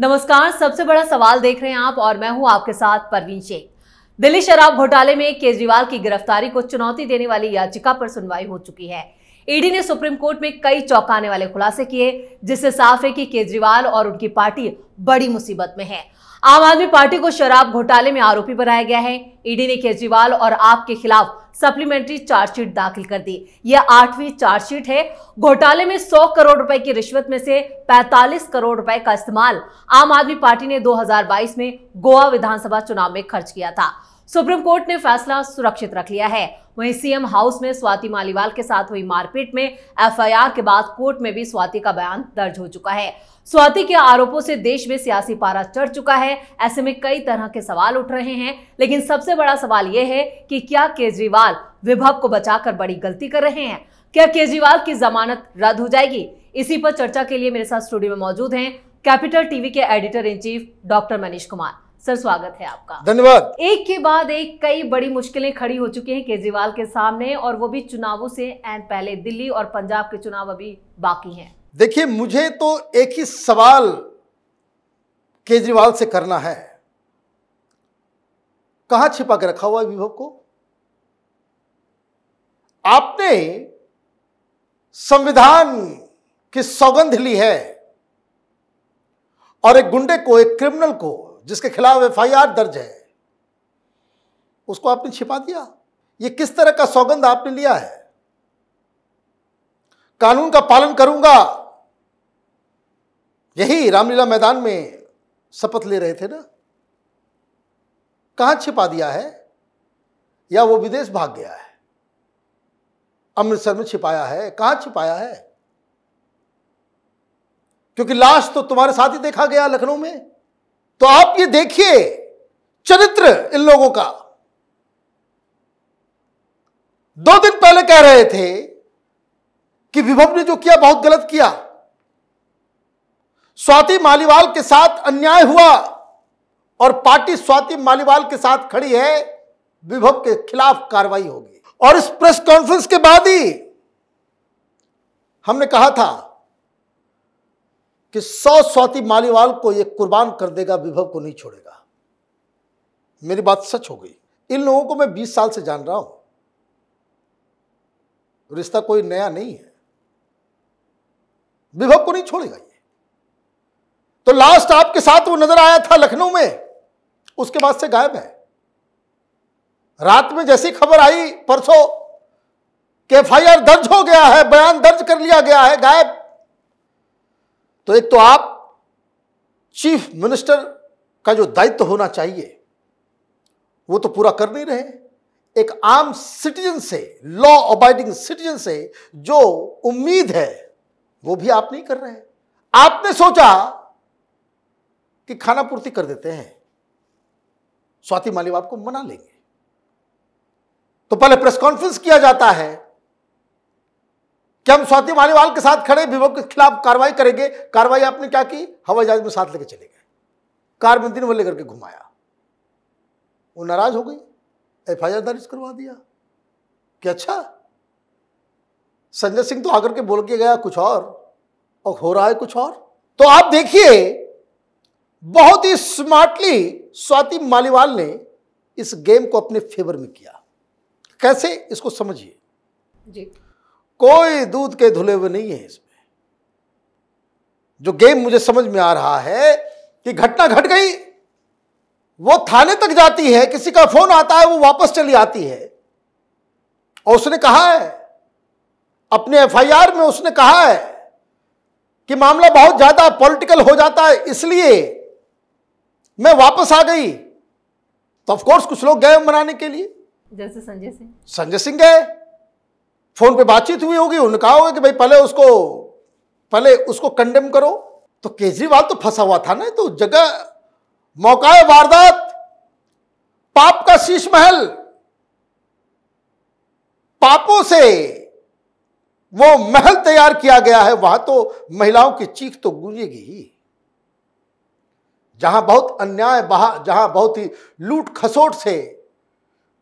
नमस्कार, सबसे बड़ा सवाल देख रहे हैं आप और मैं हूं आपके साथ परवीन शेख। दिल्ली शराब घोटाले में केजरीवाल की गिरफ्तारी को चुनौती देने वाली याचिका पर सुनवाई हो चुकी है। ईडी ने सुप्रीम कोर्ट में कई चौंकाने वाले खुलासे किए, जिससे साफ है कि केजरीवाल और उनकी पार्टी बड़ी मुसीबत में है। आम आदमी पार्टी को शराब घोटाले में आरोपी बनाया गया है। ईडी ने केजरीवाल और आप के खिलाफ सप्लीमेंट्री चार्जशीट दाखिल कर दी। यह 8वीं चार्जशीट है। घोटाले में 100 करोड़ रुपए की रिश्वत में से 45 करोड़ रुपए का इस्तेमाल आम आदमी पार्टी ने 2022 में गोवा विधानसभा चुनाव में खर्च किया था। सुप्रीम कोर्ट ने फैसला सुरक्षित रख लिया है। वहीं सीएम हाउस में स्वाति मालीवाल के साथ हुई मारपीट में एफआईआर के बाद कोर्ट में भी स्वाति का बयान दर्ज हो चुका है। स्वाति के आरोपों से देश में सियासी पारा चढ़ चुका है। ऐसे में कई तरह के सवाल उठ रहे हैं, लेकिन सबसे बड़ा सवाल यह है कि क्या केजरीवाल विभव को बचाकर बड़ी गलती कर रहे हैं? क्या केजरीवाल की जमानत रद्द हो जाएगी? इसी पर चर्चा के लिए मेरे साथ स्टूडियो में मौजूद हैं कैपिटल टीवी के editor in chief doctor Manish Kumar. Sir, स्वागत है आपका। धन्यवाद। एक के बाद एक कई बड़ी मुश्किलें खड़ी हो चुकी हैं केजरीवाल के सामने, और वो भी चुनावों से एंड पहले। दिल्ली और पंजाब के चुनाव अभी बाकी हैं। देखिए, मुझे तो एक ही सवाल केजरीवाल से करना है, कहां छिपा के रखा हुआ है विभव को? आपने संविधान की सौगंध ली है और एक गुंडे को, एक क्रिमिनल को, जिसके खिलाफ एफआईआर दर्ज है, उसको आपने छिपा दिया। ये किस तरह का सौगंध आपने लिया है? कानून का पालन करूंगा, यही रामलीला मैदान में शपथ ले रहे थे ना? कहां छिपा दिया है? या वो विदेश भाग गया है, अमृतसर में छिपाया है? कहां छिपाया है? क्योंकि लाश तो तुम्हारे साथ ही देखा गया लखनऊ में। तो आप ये देखिए चरित्र इन लोगों का। 2 दिन पहले कह रहे थे कि विभव ने जो किया बहुत गलत किया, स्वाति मालीवाल के साथ अन्याय हुआ और पार्टी स्वाति मालीवाल के साथ खड़ी है, विभव के खिलाफ कार्रवाई होगी। और इस प्रेस कॉन्फ्रेंस के बाद ही हमने कहा था कि 100 स्वाति मालीवाल को ये कुर्बान कर देगा, विभव को नहीं छोड़ेगा। मेरी बात सच हो गई। इन लोगों को मैं 20 साल से जान रहा हूं, रिश्ता कोई नया नहीं है। विभव को नहीं छोड़ेगा ये। तो लास्ट आपके साथ वो नजर आया था लखनऊ में, उसके बाद से गायब है। रात में जैसी खबर आई परसों कि एफआईआर दर्ज हो गया है, बयान दर्ज कर लिया गया है, गायब। तो एक तो आप चीफ मिनिस्टर का जो दायित्व होना चाहिए वो तो पूरा कर नहीं रहे। एक आम सिटीजन से, लॉ अबाइडिंग सिटीजन से जो उम्मीद है वो भी आप नहीं कर रहे हैं। आपने सोचा कि खाना पूर्ति कर देते हैं, स्वाति मालीवाल को मना लेंगे। तो पहले प्रेस कॉन्फ्रेंस किया जाता है कि हम स्वाति मालीवाल के साथ खड़े, विभव के खिलाफ कार्रवाई करेंगे। कार्रवाई आपने क्या की? हवाई जहाज में साथ लेके चले गए, कार में दिन लेकर के घुमाया। वो नाराज हो गई, एफआईआर दर्ज करवा दिया कि अच्छा, संजय सिंह तो आकर के बोल के गया कुछ और हो रहा है कुछ और। तो आप देखिए, बहुत ही स्मार्टली स्वाति मालीवाल ने इस गेम को अपने फेवर में किया। कैसे, इसको समझिए जी। कोई दूध के धुले हुए नहीं है इसमें। जो गेम मुझे समझ में आ रहा है कि घटना घट गई, वो थाने तक जाती है, किसी का फोन आता है, वो वापस चली आती है। और उसने कहा है अपने एफआईआर में, उसने कहा है कि मामला बहुत ज्यादा पॉलिटिकल हो जाता है, इसलिए मैं वापस आ गई। तो ऑफ कोर्स कुछ लोग गए मनाने के लिए, जैसे संजय सिंह गए। फोन पे बातचीत हुई होगी, उन्होंने कहा होगा कि भाई पहले उसको कंडेम करो। तो केजरीवाल तो फंसा हुआ था ना, तो जगह मौका वारदात, पाप का शीश महल, पापों से वो महल तैयार किया गया है। वहां तो महिलाओं की चीख तो गूंजेगी ही। जहां बहुत अन्याय, जहां बहुत ही लूट खसोट से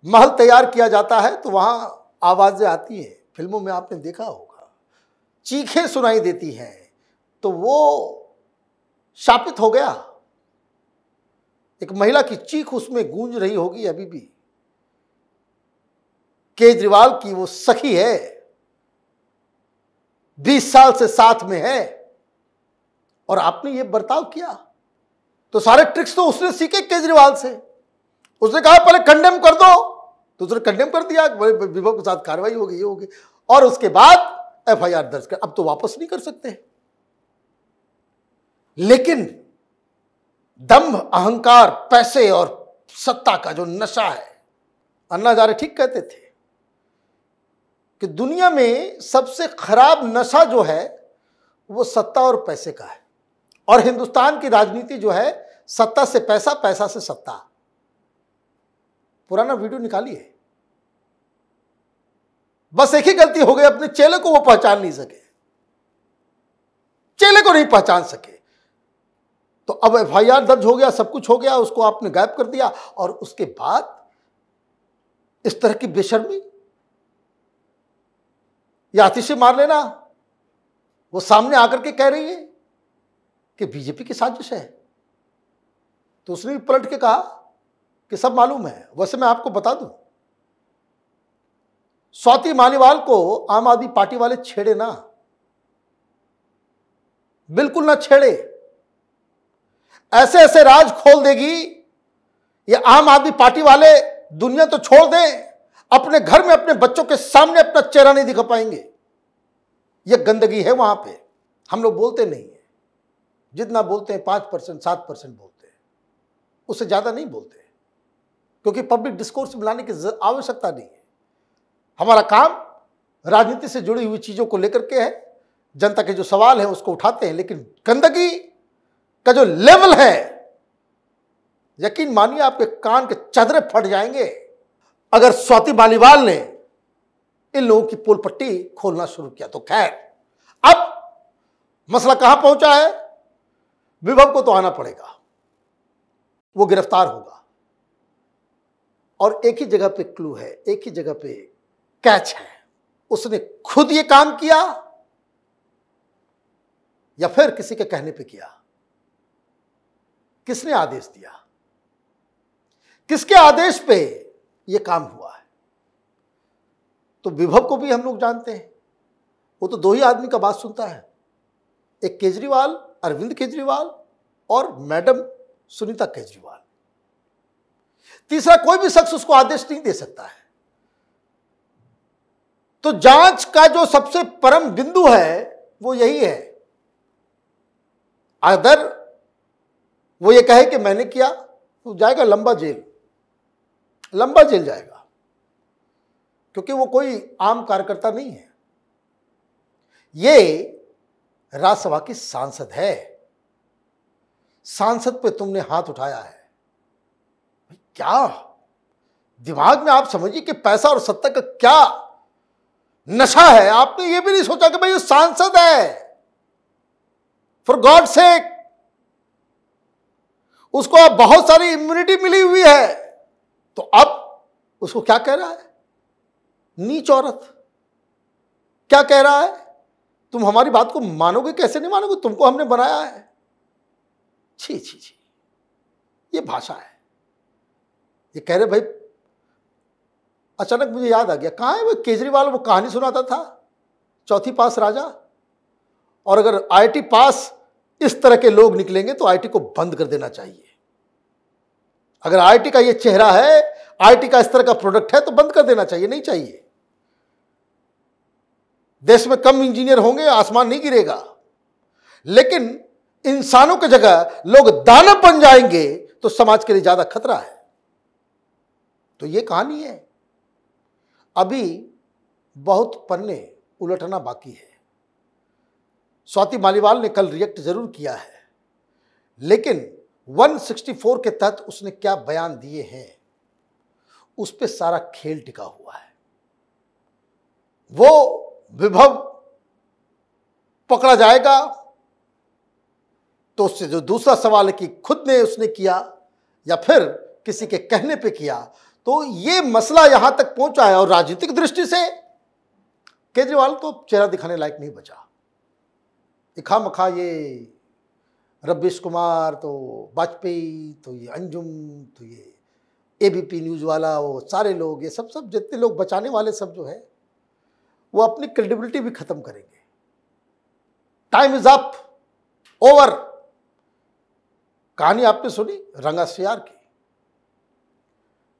महल तैयार किया जाता है, तो वहां आवाजें आती हैं। फिल्मों में आपने देखा होगा, चीखें सुनाई देती हैं। तो वो शापित हो गया। एक महिला की चीख उसमें गूंज रही होगी अभी भी। केजरीवाल की वो सखी है, 20 साल से साथ में है, और आपने ये बर्ताव किया। तो सारे ट्रिक्स तो उसने सीखे केजरीवाल से। उसने कहा पहले कंडेम कर दो, तो उसने कंडेम कर दिया, विभव के साथ कार्रवाई होगी, ये होगी, और उसके बाद एफआईआर दर्ज कर। अब तो वापस नहीं कर सकते। लेकिन दंभ, अहंकार, पैसे और सत्ता का जो नशा है, अन्ना हजारे ठीक कहते थे कि दुनिया में सबसे खराब नशा जो है वो सत्ता और पैसे का है। और हिंदुस्तान की राजनीति जो है सत्ता से पैसा, पैसा से सत्ता। पुराना वीडियो निकालिए। बस एक ही गलती हो गई, अपने चेले को वो पहचान नहीं सके, चेले को नहीं पहचान सके। तो अब एफआईआर दर्ज हो गया, सब कुछ हो गया, उसको आपने गायब कर दिया, और उसके बाद इस तरह की बेशर्मी या आतिशे मार लेना। वो सामने आकर के कह रही है कि बीजेपी की साजिश है, तो उसने भी पलट के कहा कि सब मालूम है। वैसे मैं आपको बता दूं, स्वाति मालीवाल को आम आदमी पार्टी वाले छेड़े ना, बिल्कुल ना छेड़े। ऐसे ऐसे राज खोल देगी ये आम आदमी पार्टी वाले, दुनिया तो छोड़ दें, अपने घर में अपने बच्चों के सामने अपना चेहरा नहीं दिखा पाएंगे। ये गंदगी है वहां पे। हम लोग बोलते नहीं है, जितना बोलते हैं 5%, 7% बोलते हैं, उससे ज्यादा नहीं बोलते, क्योंकि पब्लिक डिस्कोर्स में लाने की आवश्यकता नहीं है। हमारा काम राजनीति से जुड़ी हुई चीजों को लेकर के है, जनता के जो सवाल है उसको उठाते हैं। लेकिन गंदगी का जो लेवल है, यकीन मानिए आपके कान के चदरे फट जाएंगे अगर स्वाति मालीवाल ने इन लोगों की पोल पट्टी खोलना शुरू किया तो। खैर, अब मसला कहां पहुंचा है? विभव को तो आना पड़ेगा, वो गिरफ्तार होगा, और एक ही जगह पे क्लू है, एक ही जगह पे कैच है। उसने खुद ये काम किया या फिर किसी के कहने पे किया? किसने आदेश दिया? किसके आदेश पे यह काम हुआ है? तो विभव को भी हम लोग जानते हैं, वो तो दो ही आदमी का बात सुनता है, एक केजरीवाल, अरविंद केजरीवाल, और मैडम सुनीता केजरीवाल। तीसरा कोई भी शख्स उसको आदेश नहीं दे सकता है। तो जांच का जो सबसे परम बिंदु है वो यही है। अगर वो ये कहे कि मैंने किया तो जाएगा लंबा जेल, लंबा जेल जाएगा, क्योंकि वो कोई आम कार्यकर्ता नहीं है। ये राज्यसभा की सांसद है। सांसद पे तुमने हाथ उठाया है, क्या दिमाग में आप समझिए कि पैसा और सत्ता का क्या नशा है। आपने ये भी नहीं सोचा कि भाई ये सांसद है, फॉर गॉड सेक, उसको अब बहुत सारी इम्यूनिटी मिली हुई है, तो अब उसको क्या कह रहा है? नीच औरत। क्या कह रहा है? तुम हमारी बात को मानोगे? कैसे नहीं मानोगे? तुमको हमने बनाया है। छी छी छी, ये भाषा है। ये कह रहे भाई, अचानक मुझे याद आ गया, कहाँ है वो केजरीवाल, वो कहानी सुनाता था, चौथी पास राजा। और अगर आईआईटी पास इस तरह के लोग निकलेंगे तो आईआईटी को बंद कर देना चाहिए। अगर आईआईटी का ये चेहरा है, आईआईटी का इस तरह का प्रोडक्ट है, तो बंद कर देना चाहिए, नहीं चाहिए। देश में कम इंजीनियर होंगे, आसमान नहीं गिरेगा, लेकिन इंसानों की जगह लोग दानव बन जाएंगे तो समाज के लिए ज्यादा खतरा है। तो ये कहानी है, अभी बहुत पन्ने उलटना बाकी है। स्वाति मालीवाल ने कल रिएक्ट जरूर किया है, लेकिन 164 के तहत उसने क्या बयान दिए हैं उस पर सारा खेल टिका हुआ है। वो विभव पकड़ा जाएगा तो उससे जो दूसरा सवाल है कि खुद ने उसने किया या फिर किसी के कहने पे किया, तो ये मसला यहां तक पहुंचा है। और राजनीतिक दृष्टि से केजरीवाल तो चेहरा दिखाने लायक नहीं बचा। खामखा ये रवीश कुमार, तो वाजपेयी, तो ये अंजुम, तो ये एबीपी न्यूज़ वाला, वो सारे लोग, ये सब जितने लोग बचाने वाले सब जो है वो अपनी क्रेडिबिलिटी भी खत्म करेंगे। Time is up, over. कहानी आपने सुनी रंगा सियार की।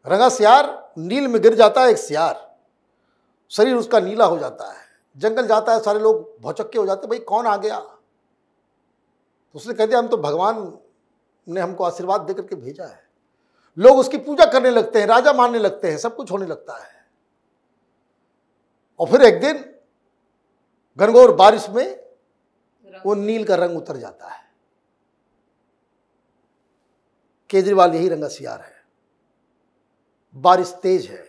रंगा सियार, नील में गिर जाता है एक सियार, शरीर उसका नीला हो जाता है, जंगल जाता है, सारे लोग भौचक्के हो जाते हैं, भाई कौन आ गया? तो उसने कह दिया हम तो भगवान ने हमको आशीर्वाद देकर के भेजा है। लोग उसकी पूजा करने लगते हैं, राजा मानने लगते हैं, सब कुछ होने लगता है। और फिर एक दिन घनघोर बारिश में वो नील का रंग उतर जाता है। केजरीवाल यही रंगा सियार है। बारिश तेज है,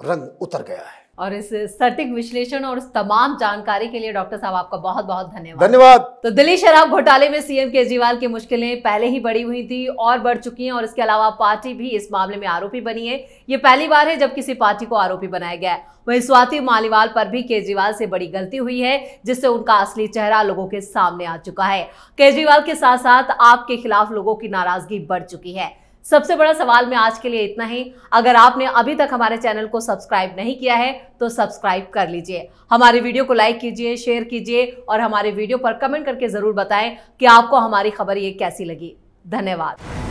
रंग उतर गया है। और इस सटीक विश्लेषण और इस तमाम जानकारी के लिए डॉक्टर साहब आपका बहुत बहुत धन्यवाद। धन्यवाद। तो दिल्ली शराब घोटाले में सीएम केजरीवाल की मुश्किलें पहले ही बढ़ी हुई थी और बढ़ चुकी हैं, और इसके अलावा पार्टी भी इस मामले में आरोपी बनी है। ये पहली बार है जब किसी पार्टी को आरोपी बनाया गया है। वहीं स्वाति मालीवाल पर भी केजरीवाल से बड़ी गलती हुई है, जिससे उनका असली चेहरा लोगों के सामने आ चुका है। केजरीवाल के साथ साथ आपके खिलाफ लोगों की नाराजगी बढ़ चुकी है। सबसे बड़ा सवाल में आज के लिए इतना ही। अगर आपने अभी तक हमारे चैनल को सब्सक्राइब नहीं किया है तो सब्सक्राइब कर लीजिए। हमारे वीडियो को लाइक कीजिए, शेयर कीजिए और हमारे वीडियो पर कमेंट करके जरूर बताएं कि आपको हमारी खबर ये कैसी लगी। धन्यवाद।